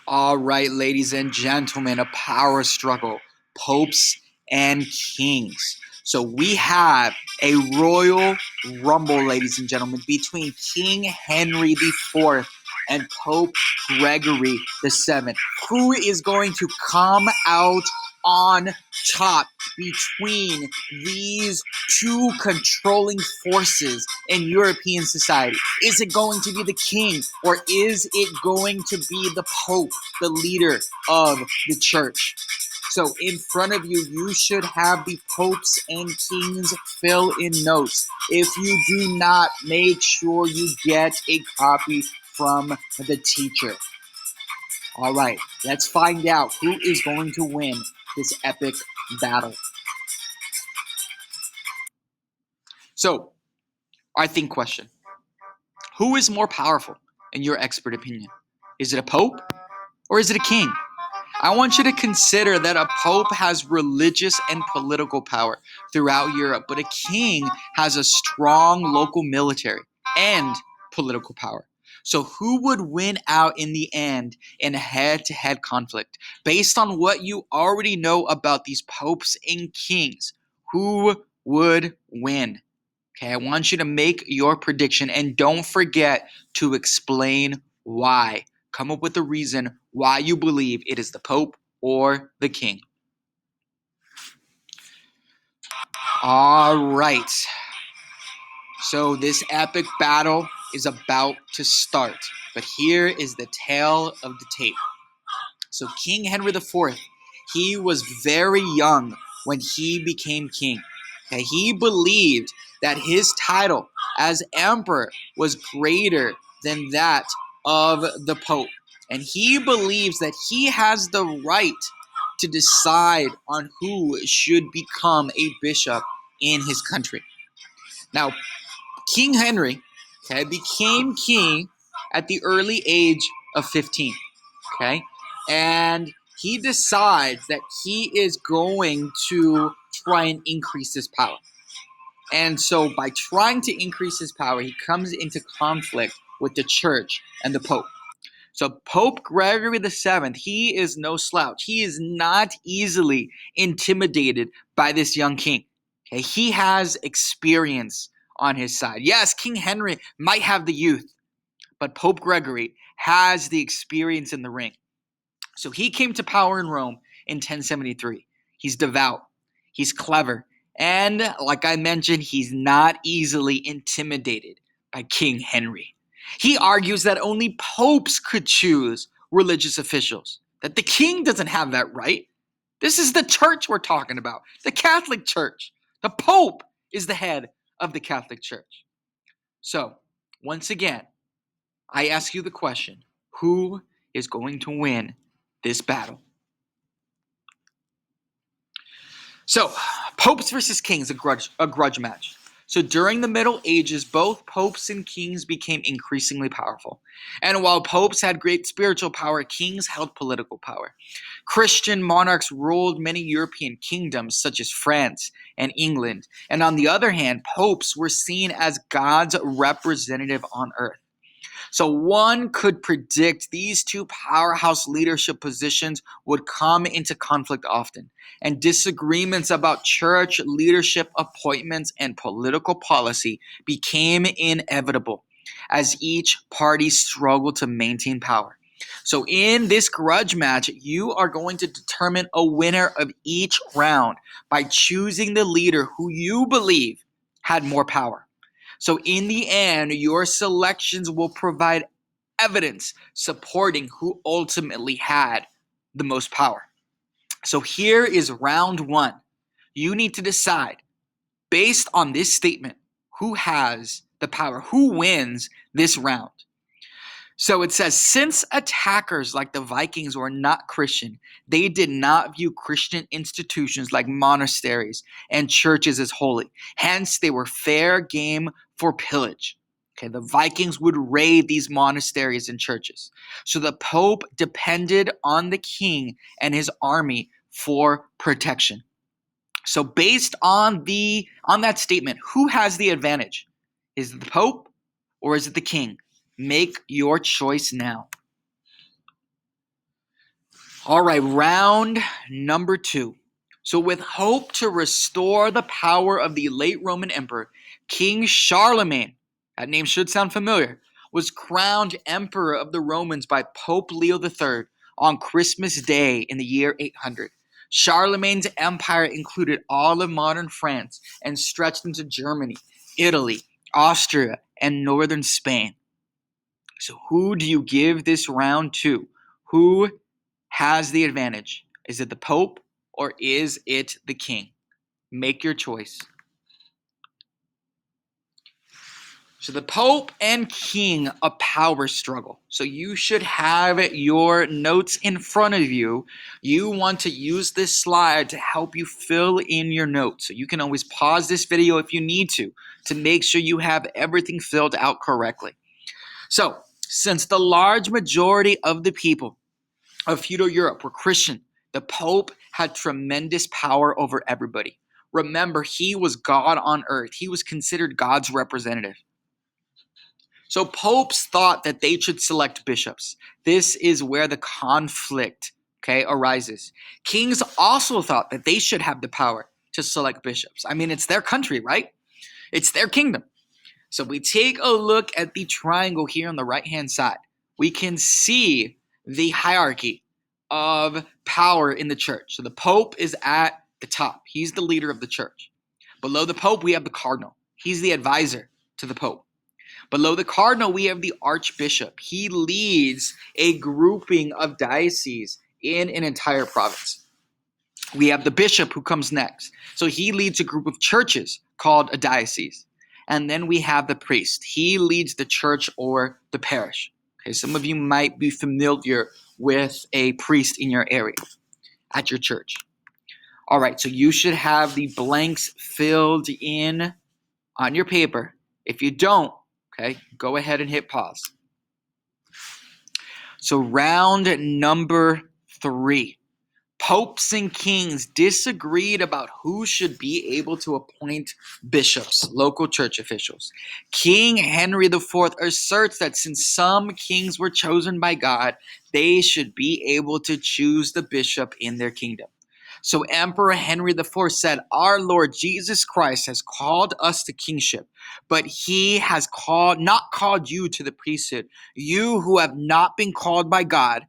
All right, ladies and gentlemen, a power struggle, popes and kings. So we have a royal rumble, ladies and gentlemen, between King Henry IV and Pope Gregory VII. Who is going to come out on top between these two controlling forces in European society? Is it going to be the king, or is it going to be the Pope, the leader of the church? So in front of you, you should have the popes and kings fill in notes. If you do not, make sure you get a copy from the teacher. All right, let's find out who is going to win this epic battle. So, I think question. Who is more powerful in your expert opinion? Is it a pope or is it a king? I want you to consider that a pope has religious and political power throughout Europe, but a king has a strong local military and political power. So, who would win out in the end in a head to head conflict? Based on what you already know about these popes and kings, who would win? Okay, I want you to make your prediction and don't forget to explain why. Come up with a reason why you believe it is the Pope or the King. All right. So this epic battle is about to start. But here is the tale of the tape. So King Henry IV, he was very young when he became king. Okay, he believed that his title as emperor was greater than that of the Pope. And he believes that he has the right to decide on who should become a bishop in his country. Now, King Henry, okay, became king at the early age of 15. Okay, and he decides that he is going to try and increase his power. And so by trying to increase his power, he comes into conflict with the church and the Pope. So Pope Gregory VII, he is no slouch. He is not easily intimidated by this young king. Okay, he has experience on his side. Yes, King Henry might have the youth, but Pope Gregory has the experience in the ring. So he came to power in Rome in 1073. He's devout, he's clever, and like I mentioned, he's not easily intimidated by King Henry. He argues that only popes could choose religious officials, that the king doesn't have that right. This is the church we're talking about, the Catholic Church. The Pope is the head of the Catholic Church. So, once again, I ask you the question, who is going to win this battle? So, popes versus kings, a grudge match. So during the Middle Ages, both popes and kings became increasingly powerful. And while popes had great spiritual power, kings held political power. Christian monarchs ruled many European kingdoms, such as France and England. And on the other hand, popes were seen as God's representative on earth. So one could predict these two powerhouse leadership positions would come into conflict often, and disagreements about church leadership appointments and political policy became inevitable as each party struggled to maintain power. So in this grudge match, you are going to determine a winner of each round by choosing the leader who you believe had more power. So in the end, your selections will provide evidence supporting who ultimately had the most power. So here is round one. You need to decide, based on this statement, who has the power, who wins this round. So it says, since attackers like the Vikings were not Christian, they did not view Christian institutions like monasteries and churches as holy. Hence, they were fair game for pillage. Okay, the Vikings would raid these monasteries and churches. So the Pope depended on the king and his army for protection. So based on that statement, who has the advantage? Is it the Pope or is it the king? Make your choice now. All right, round number 2. So, with hope to restore the power of the late Roman Emperor, King Charlemagne, that name should sound familiar, was crowned Emperor of the Romans by Pope Leo III on Christmas Day in the year 800. Charlemagne's empire included all of modern France and stretched into Germany, Italy, Austria, and northern Spain. So, who do you give this round to? Who has the advantage? Is it the Pope or is it the King? Make your choice. So the Pope and King, a power struggle. So you should have your notes in front of you. You want to use this slide to help you fill in your notes. So you can always pause this video if you need to make sure you have everything filled out correctly. So since the large majority of the people of feudal Europe were Christian, the Pope had tremendous power over everybody. Remember, he was God on earth. He was considered God's representative. So popes thought that they should select bishops. This is where the conflict, arises. Kings also thought that they should have the power to select bishops. I mean, it's their country, right? It's their kingdom. So we take a look at the triangle here on the right-hand side. We can see the hierarchy of power in the church. So the Pope is at the top. He's the leader of the church. Below the Pope, we have the Cardinal. He's the advisor to the Pope. Below the Cardinal, we have the Archbishop. He leads a grouping of dioceses in an entire province. We have the Bishop who comes next. So he leads a group of churches called a diocese. And then we have the priest. He leads the church or the parish. Okay, some of you might be familiar with a priest in your area at your church. All right, so you should have the blanks filled in on your paper. If you don't, go ahead and hit pause. So round number 3. Popes and kings disagreed about who should be able to appoint bishops, local church officials. King Henry IV asserts that since some kings were chosen by God, they should be able to choose the bishop in their kingdom. So Emperor Henry IV said, "Our Lord Jesus Christ has called us to kingship, but he has not called you to the priesthood. You who have not been called by God,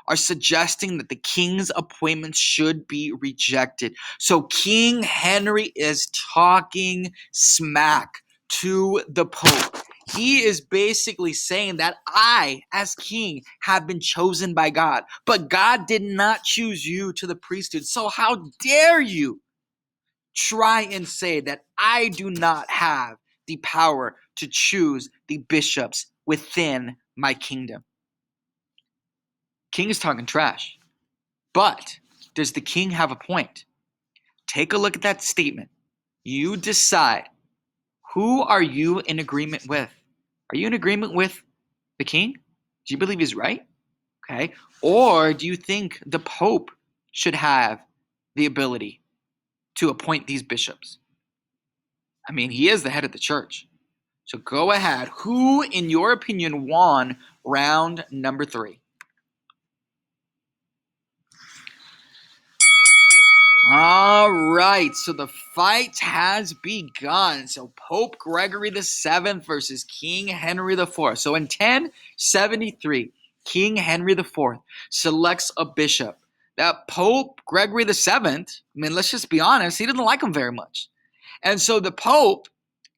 are suggesting that the king's appointments should be rejected." So King Henry is talking smack to the Pope. He is basically saying that I, as king, have been chosen by God, but God did not choose you to the priesthood. So how dare you try and say that I do not have the power to choose the bishops within my kingdom? King is talking trash. But does the king have a point? Take a look at that statement. You decide. Who are you in agreement with? Are you in agreement with the king? Do you believe he's right? Or do you think the Pope should have the ability to appoint these bishops? I mean, he is the head of the church. So go ahead. Who, in your opinion, won round number 3? All right, so the fight has begun. So Pope Gregory VII versus King Henry IV. So in 1073, King Henry IV selects a bishop. That Pope Gregory VII, let's just be honest, he didn't like him very much. And so the Pope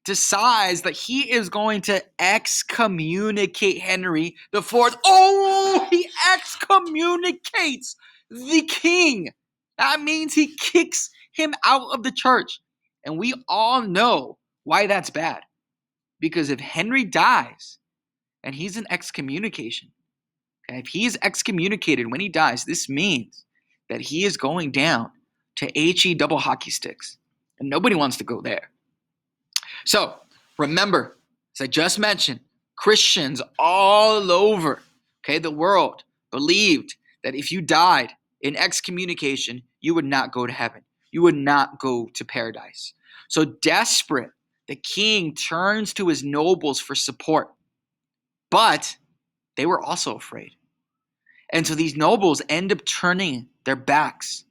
decides that he is going to excommunicate Henry IV. Oh, he excommunicates the king. That means he kicks him out of the church. And we all know why that's bad. Because if Henry dies and he's in excommunication, if he is excommunicated when he dies, this means that he is going down to HE double hockey sticks. And nobody wants to go there. So remember, as I just mentioned, Christians all over the world believed that if you died in excommunication, you would not go to heaven. You would not go to paradise. So desperate, the king turns to his nobles for support. But they were also afraid. And so these nobles end up turning their backs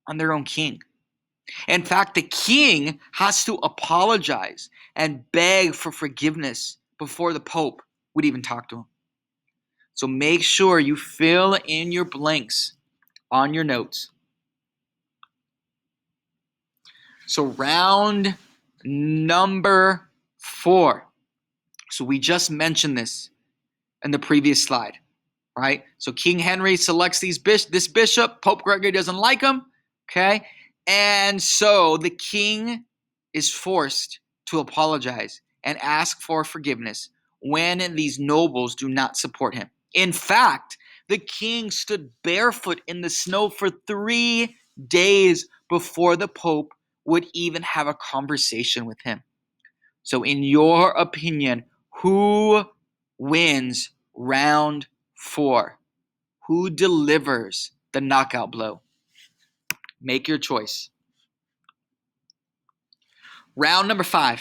on their own king. In fact, the king has to apologize and beg for forgiveness before the Pope would even talk to him. So make sure you fill in your blanks on your notes. So round number 4. So we just mentioned this in the previous slide, right? So King Henry selects this bishop. Pope Gregory doesn't like him, okay? And so the king is forced to apologize and ask for forgiveness when these nobles do not support him. In fact, the king stood barefoot in the snow for 3 days before the Pope would even have a conversation with him. So in your opinion, who wins round 4? Who delivers the knockout blow? Make your choice. Round number 5.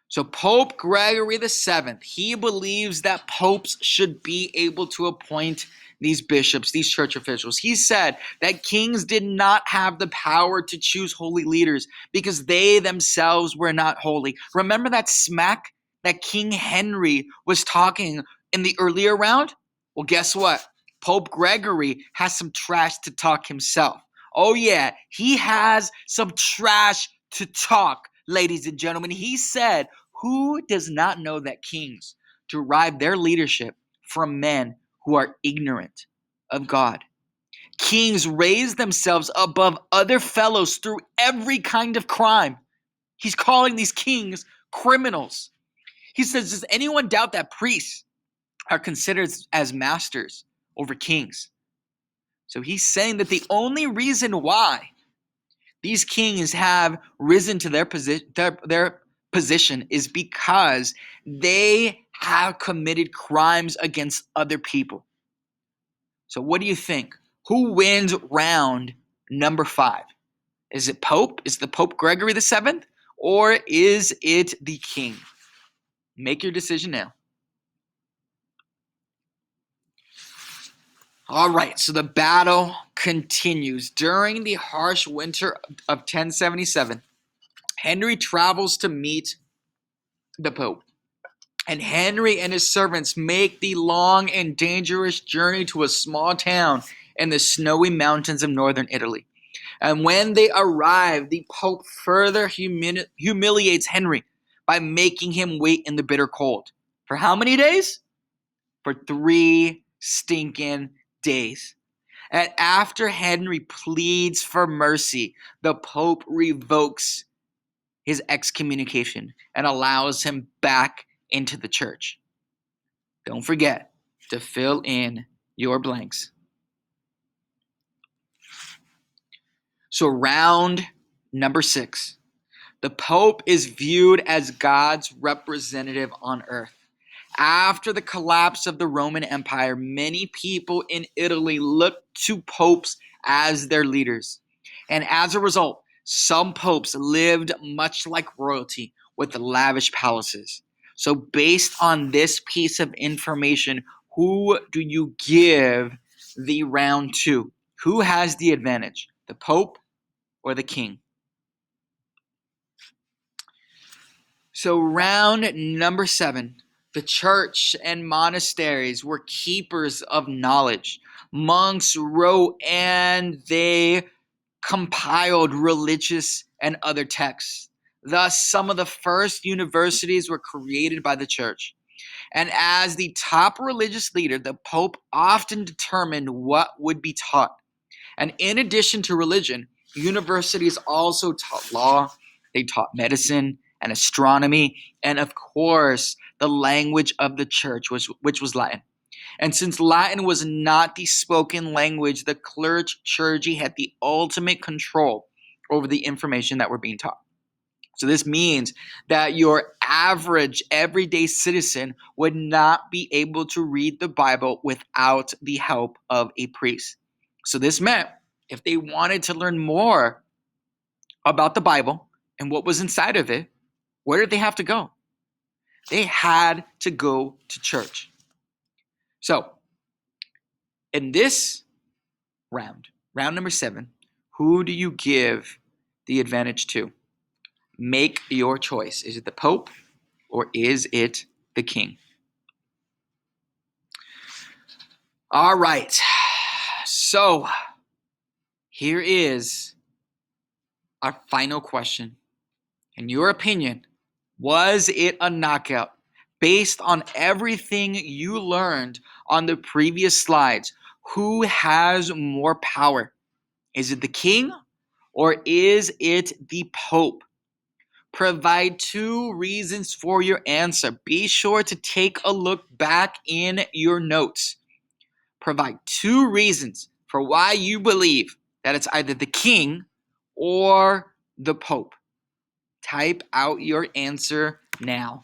So Pope Gregory VII, he believes that popes should be able to appoint these bishops, these church officials. He said that kings did not have the power to choose holy leaders because they themselves were not holy. Remember that smack that King Henry was talking in the earlier round? Well, guess what? Pope Gregory has some trash to talk himself. Oh yeah, he has some trash to talk, ladies and gentlemen. He said, who does not know that kings derive their leadership from men who are ignorant of God? Kings raise themselves above other fellows through every kind of crime. He's calling these kings criminals. He says, does anyone doubt that priests are considered as masters over kings? So he's saying that the only reason why these kings have risen to their position is because they have committed crimes against other people. So what do you think? Who wins round number 5? Is it Pope? Is the Pope Gregory VII? Or is it the king? Make your decision now. All right, so the battle continues. During the harsh winter of 1077, Henry travels to meet the Pope. And Henry and his servants make the long and dangerous journey to a small town in the snowy mountains of northern Italy. And when they arrive, the Pope further humiliates Henry by making him wait in the bitter cold. For how many days? For 3 stinking days. And after Henry pleads for mercy, the Pope revokes his excommunication and allows him back into the church. Don't forget to fill in your blanks. So round number 6. The Pope is viewed as God's representative on earth. After the collapse of the Roman Empire, many people in Italy looked to popes as their leaders. And as a result, some popes lived much like royalty with lavish palaces. So based on this piece of information, who do you give the round to? Who has the advantage? The Pope or the King? So round number 7. The church and monasteries were keepers of knowledge. Monks wrote and they compiled religious and other texts. Thus, some of the first universities were created by the church. And as the top religious leader, the Pope often determined what would be taught. And in addition to religion, universities also taught law, they taught medicine and astronomy, and of course, the language of the church, which was Latin. And since Latin was not the spoken language, the clergy had the ultimate control over the information that were being taught. So this means that your average everyday citizen would not be able to read the Bible without the help of a priest. So this meant if they wanted to learn more about the Bible and what was inside of it, where did they have to go? They had to go to church. So In this round number 7, who do you give the advantage to? Make your choice. Is it the Pope or is it the king? All right. So here is our final question. In your opinion, was it a knockout? Based on everything you learned on the previous slides, who has more power? Is it the king or is it the Pope? Provide 2 reasons for your answer. Be sure to take a look back in your notes. Provide 2 reasons for why you believe that it's either the king or the Pope. Type out your answer now.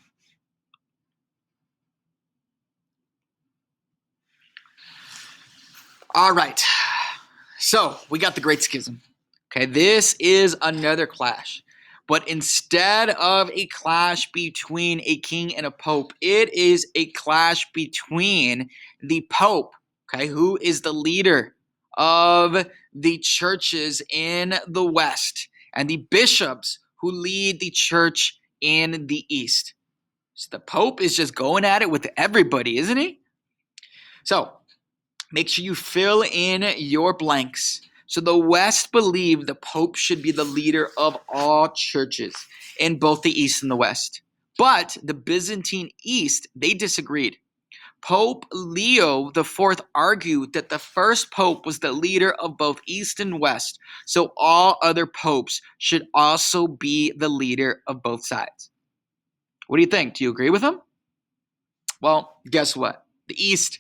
All right. So we got the Great Schism. Okay, this is another clash. But instead of a clash between a king and a pope, it is a clash between the Pope, okay, who is the leader of the churches in the West, and the bishops who lead the church in the East. So the Pope is just going at it with everybody, isn't he? So make sure you fill in your blanks. So the West believed the Pope should be the leader of all churches in both the East and the West. But the Byzantine East, they disagreed. Pope Leo IV argued that the first pope was the leader of both East and West, so all other popes should also be the leader of both sides. What do you think? Do you agree with him? Well, guess what? The East,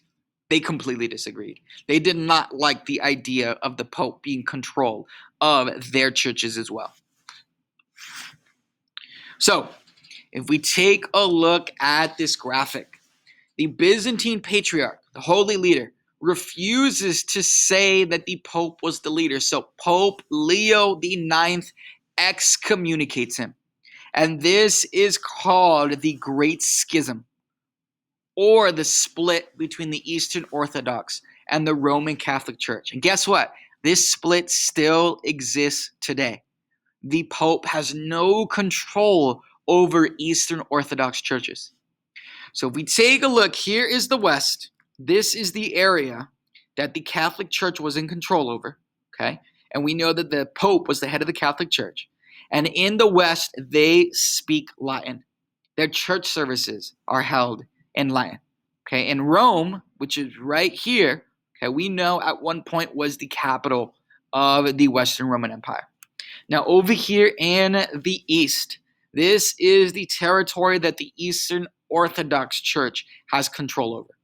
they completely disagreed. They did not like the idea of the Pope being control of their churches as well. So, if we take a look at this graphic, the Byzantine Patriarch, the holy leader, refuses to say that the Pope was the leader. So Pope Leo IX excommunicates him. And this is called the Great Schism, or the split between the Eastern Orthodox and the Roman Catholic Church. And guess what? This split still exists today. The Pope has no control over Eastern Orthodox churches. So if we take a look, here is the West. This is the area that the Catholic Church was in control over, okay? And we know that the Pope was the head of the Catholic Church. And in the West, they speak Latin. Their church services are held in Latin, okay? In Rome, which is right here, okay, we know at one point was the capital of the Western Roman Empire. Now over here in the East, this is the territory that the Eastern Orthodox Church has control over.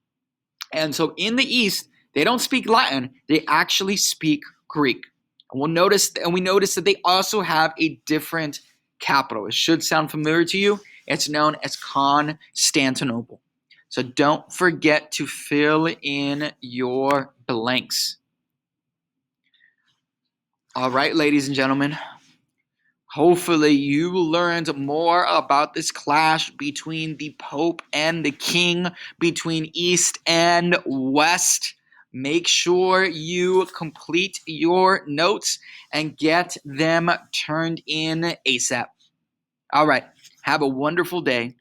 And so in the East, they don't speak Latin, they actually speak Greek. And we notice that they also have a different capital. It should sound familiar to you. It's known as Constantinople. So don't forget to fill in your blanks. All right, ladies and gentlemen. Hopefully you learned more about this clash between the Pope and the King, between East and West. Make sure you complete your notes and get them turned in ASAP. All right, have a wonderful day.